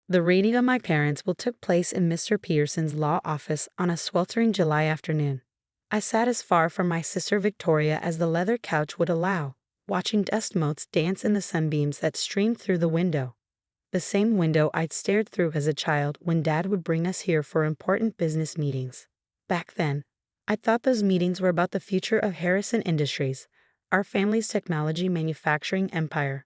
The reading of my parents' will took place in Mr. Peterson's law office on a sweltering July afternoon. I sat as far from my sister Victoria as the leather couch would allow, watching dust motes dance in the sunbeams that streamed through the window. The same window I'd stared through as a child when Dad would bring us here for important business meetings. Back then, I thought those meetings were about the future of Harrison Industries, our family's technology manufacturing empire.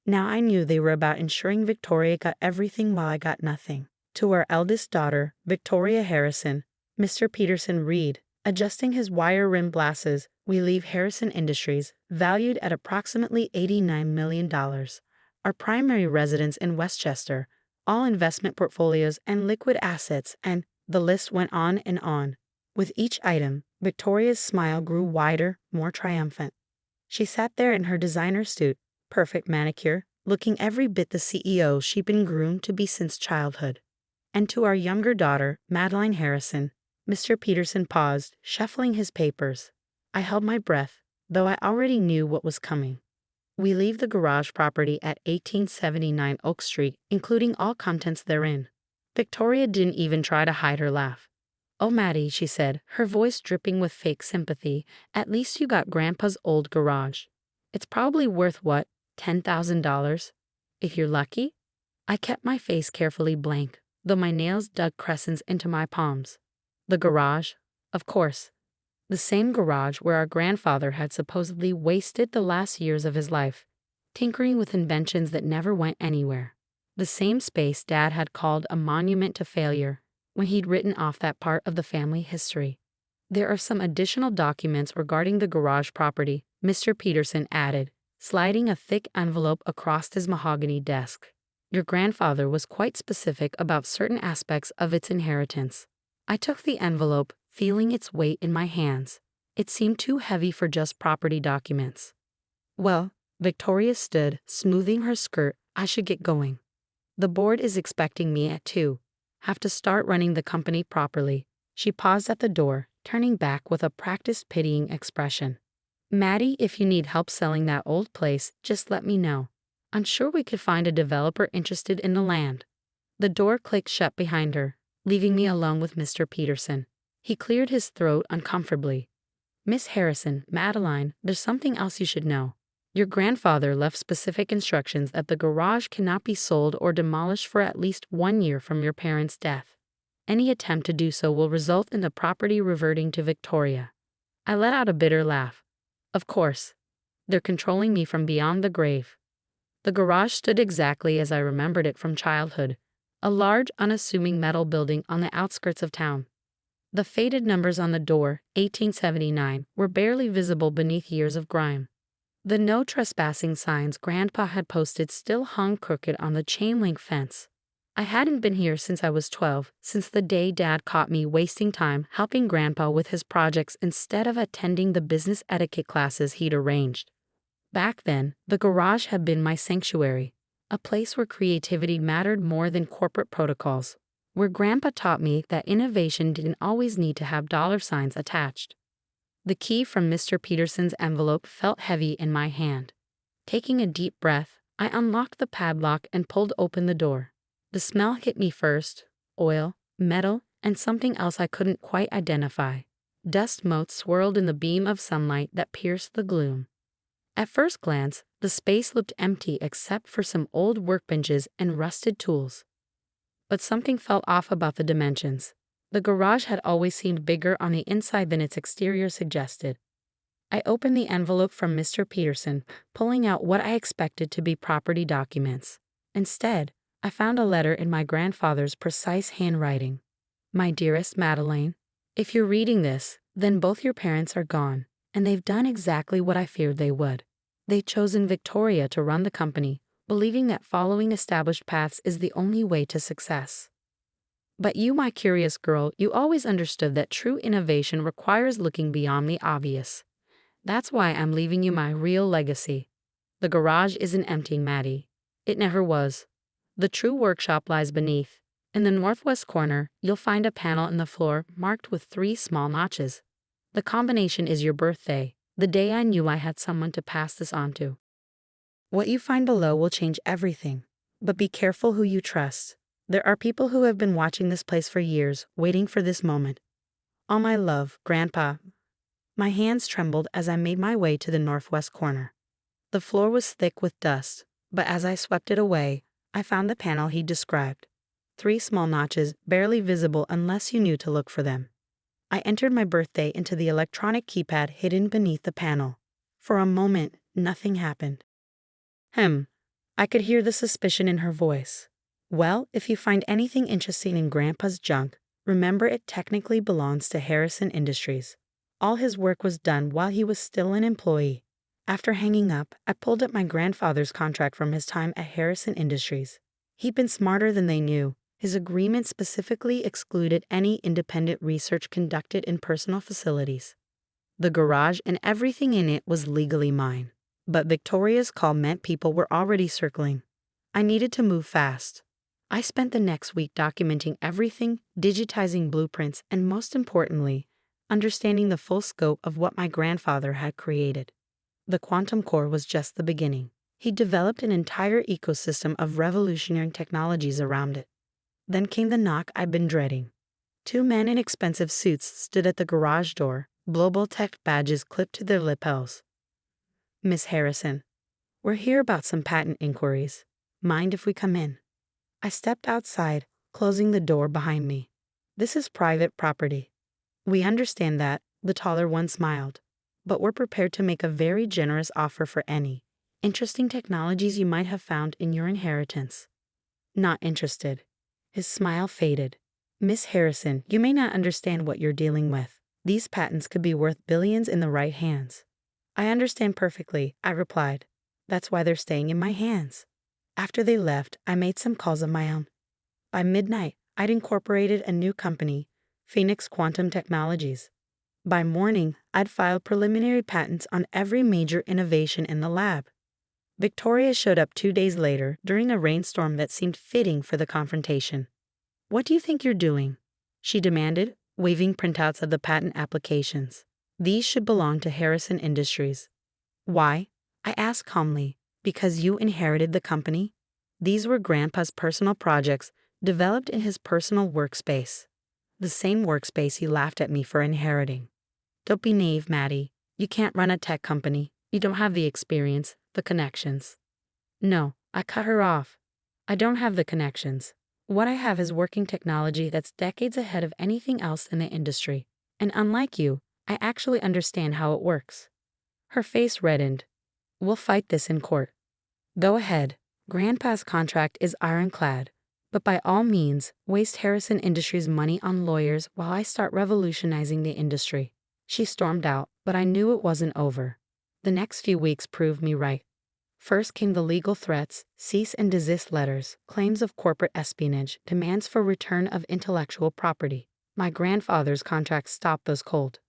Now I knew they were about ensuring Victoria got everything while I got nothing. To our eldest daughter, Victoria Harrison, Mr. Peterson read, adjusting his wire-rimmed glasses, we leave Harrison Industries, valued at approximately $89 million. Our primary residence in Westchester, all investment portfolios and liquid assets, and the list went on and on. With each item, Victoria's smile grew wider, more triumphant. She sat there in her designer suit, perfect manicure, looking every bit the CEO she'd been groomed to be since childhood. And to our younger daughter, Madeline Harrison, Mr. Peterson paused, shuffling his papers. I held my breath, though I already knew what was coming. We leave the garage property at 1879 Oak Street, including all contents therein. Victoria didn't even try to hide her laugh. "Oh, Maddie," she said, her voice dripping with fake sympathy, "at least you got Grandpa's old garage. It's probably worth what, $10,000? If you're lucky?" I kept my face carefully blank, though my nails dug crescents into my palms. The garage, of course. The same garage where our grandfather had supposedly wasted the last years of his life, tinkering with inventions that never went anywhere. The same space Dad had called a monument to failure when he'd written off that part of the family history. "There are some additional documents regarding the garage property," Mr. Peterson added, sliding a thick envelope across his mahogany desk. "Your grandfather was quite specific about certain aspects of its inheritance." I took the envelope, feeling its weight in my hands. It seemed too heavy for just property documents. "Well," Victoria stood, smoothing her skirt, "I should get going. The board is expecting me at 2. Have to start running the company properly." She paused at the door, turning back with a practiced pitying expression. "Maddie, if you need help selling that old place, just let me know. I'm sure we could find a developer interested in the land." The door clicked shut behind her, leaving me alone with Mr. Peterson. He cleared his throat uncomfortably. "Miss Harrison, Madeline, there's something else you should know. Your grandfather left specific instructions that the garage cannot be sold or demolished for at least 1 year from your parents' death. Any attempt to do so will result in the property reverting to Victoria." I let out a bitter laugh. Of course. They're controlling me from beyond the grave. The garage stood exactly as I remembered it from childhood, a large, unassuming metal building on the outskirts of town. The faded numbers on the door, 1879, were barely visible beneath years of grime. The no trespassing signs Grandpa had posted still hung crooked on the chain-link fence. I hadn't been here since I was 12, since the day Dad caught me wasting time helping Grandpa with his projects instead of attending the business etiquette classes he'd arranged. Back then, the garage had been my sanctuary, a place where creativity mattered more than corporate protocols, where Grandpa taught me that innovation didn't always need to have dollar signs attached. The key from Mr. Peterson's envelope felt heavy in my hand. Taking a deep breath, I unlocked the padlock and pulled open the door. The smell hit me first: oil, metal, and something else I couldn't quite identify. Dust motes swirled in the beam of sunlight that pierced the gloom. At first glance, the space looked empty except for some old workbenches and rusted tools. But something felt off about the dimensions. The garage had always seemed bigger on the inside than its exterior suggested. I opened the envelope from Mr. Peterson, pulling out what I expected to be property documents. Instead, I found a letter in my grandfather's precise handwriting. "My dearest Madeline, if you're reading this, then both your parents are gone, and they've done exactly what I feared they would. They've chosen Victoria to run the company, believing that following established paths is the only way to success. But you, my curious girl, you always understood that true innovation requires looking beyond the obvious. That's why I'm leaving you my real legacy. The garage isn't empty, Maddie. It never was. The true workshop lies beneath. In the northwest corner, you'll find a panel in the floor marked with 3 small notches. The combination is your birthday, the day I knew I had someone to pass this on to. What you find below will change everything, but be careful who you trust. There are people who have been watching this place for years, waiting for this moment. All my love, Grandpa. My hands trembled as I made my way to the northwest corner. The floor was thick with dust, but as I swept it away, I found the panel he described. 3 small notches, barely visible unless you knew to look for them. I entered my birthday into the electronic keypad hidden beneath the panel. For a moment, nothing happened. I could hear the suspicion in her voice. Well, if you find anything interesting in Grandpa's junk, remember it technically belongs to Harrison Industries. All his work was done while he was still an employee. After hanging up, I pulled up my grandfather's contract from his time at Harrison Industries. He'd been smarter than they knew. His agreement specifically excluded any independent research conducted in personal facilities. The garage and everything in it was legally mine. But Victoria's call meant people were already circling. I needed to move fast. I spent the next week documenting everything, digitizing blueprints, and most importantly, understanding the full scope of what my grandfather had created. The quantum core was just the beginning. He developed an entire ecosystem of revolutionary technologies around it. Then came the knock I'd been dreading. 2 men in expensive suits stood at the garage door, global tech badges clipped to their lapels. Miss Harrison, we're here about some patent inquiries. Mind if we come in? I stepped outside, closing the door behind me. This is private property. We understand that, the taller one smiled. But we're prepared to make a very generous offer for any interesting technologies you might have found in your inheritance. Not interested. His smile faded. Miss Harrison, you may not understand what you're dealing with. These patents could be worth billions in the right hands. I understand perfectly, I replied. That's why they're staying in my hands. After they left, I made some calls of my own. By midnight, I'd incorporated a new company, Phoenix Quantum Technologies. By morning, I'd filed preliminary patents on every major innovation in the lab. Victoria showed up 2 days later during a rainstorm that seemed fitting for the confrontation. What do you think you're doing? She demanded, waving printouts of the patent applications. These should belong to Harrison Industries. Why? I asked calmly. Because you inherited the company? These were Grandpa's personal projects, developed in his personal workspace. The same workspace he laughed at me for inheriting. Don't be naive, Maddie. You can't run a tech company. You don't have the experience, the connections. No, I cut her off. I don't have the connections. What I have is working technology that's decades ahead of anything else in the industry. And unlike you, I actually understand how it works. Her face reddened. We'll fight this in court. Go ahead. Grandpa's contract is ironclad. But by all means, waste Harrison Industries' money on lawyers while I start revolutionizing the industry. She stormed out, but I knew it wasn't over. The next few weeks proved me right. First came the legal threats, cease and desist letters, claims of corporate espionage, demands for return of intellectual property. My grandfather's contract stopped those cold.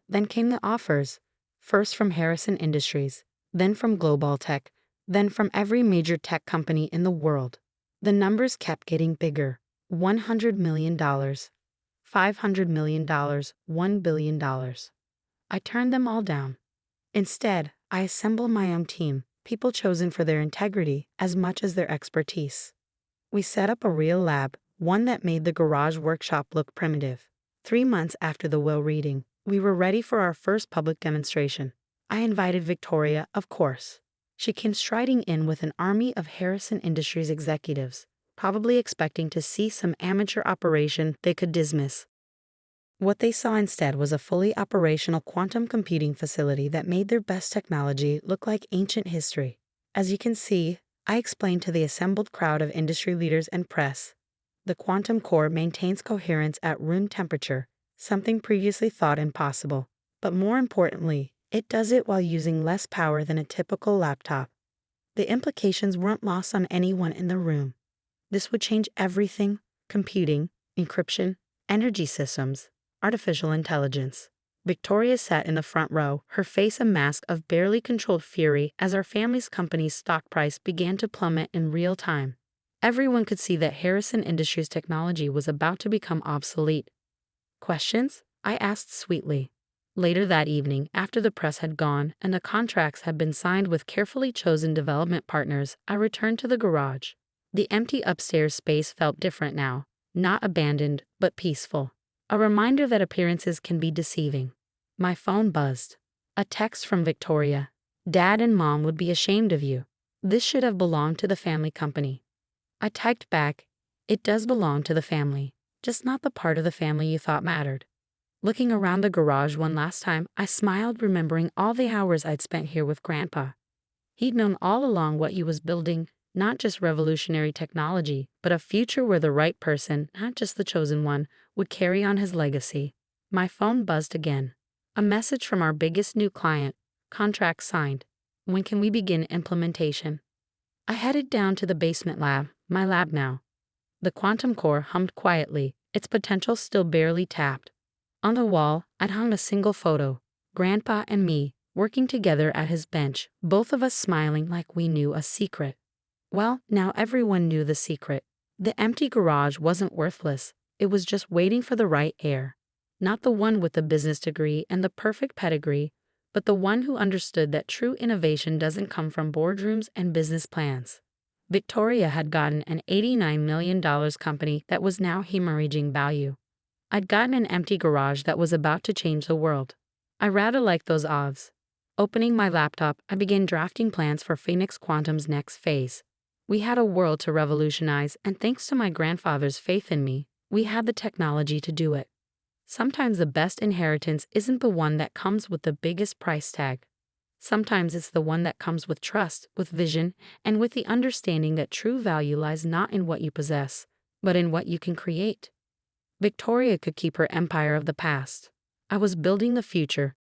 Then came the offers, first from Harrison Industries, then from Global Tech, then from every major tech company in the world. The numbers kept getting bigger. $100 million, $500 million, $1 billion. I turned them all down. Instead, I assembled my own team, people chosen for their integrity as much as their expertise. We set up a real lab, one that made the garage workshop look primitive. 3 months after the will reading, we were ready for our first public demonstration. I invited Victoria, of course. She came striding in with an army of Harrison Industries executives, probably expecting to see some amateur operation they could dismiss. What they saw instead was a fully operational quantum computing facility that made their best technology look like ancient history. As you can see, I explained to the assembled crowd of industry leaders and press, the quantum core maintains coherence at room temperature, something previously thought impossible. But more importantly, it does it while using less power than a typical laptop. The implications weren't lost on anyone in the room. This would change everything: computing, encryption, energy systems, artificial intelligence. Victoria sat in the front row, her face a mask of barely controlled fury as our family's company's stock price began to plummet in real time. Everyone could see that Harrison Industries technology was about to become obsolete. Questions? I asked sweetly. Later that evening, after the press had gone and the contracts had been signed with carefully chosen development partners, I returned to the garage. The empty upstairs space felt different now, not abandoned, but peaceful. A reminder that appearances can be deceiving. My phone buzzed. A text from Victoria. Dad and Mom would be ashamed of you. This should have belonged to the family company. I typed back, it does belong to the family, just not the part of the family you thought mattered. Looking around the garage one last time, I smiled, remembering all the hours I'd spent here with Grandpa. He'd known all along what he was building, not just revolutionary technology, but a future where the right person, not just the chosen one, would carry on his legacy. My phone buzzed again. A message from our biggest new client. Contract signed. When can we begin implementation? I headed down to the basement lab, my lab now. The quantum core hummed quietly, its potential still barely tapped. On the wall, I'd hung a single photo, Grandpa and me, working together at his bench, both of us smiling like we knew a secret. Well, now everyone knew the secret. The empty garage wasn't worthless, it was just waiting for the right heir. Not the one with the business degree and the perfect pedigree, but the one who understood that true innovation doesn't come from boardrooms and business plans. Victoria had gotten an $89 million company that was now hemorrhaging value. I'd gotten an empty garage that was about to change the world. I rather liked those odds. Opening my laptop, I began drafting plans for Phoenix Quantum's next phase. We had a world to revolutionize, and thanks to my grandfather's faith in me, we had the technology to do it. Sometimes the best inheritance isn't the one that comes with the biggest price tag. Sometimes it's the one that comes with trust, with vision, and with the understanding that true value lies not in what you possess, but in what you can create. Victoria could keep her empire of the past. I was building the future,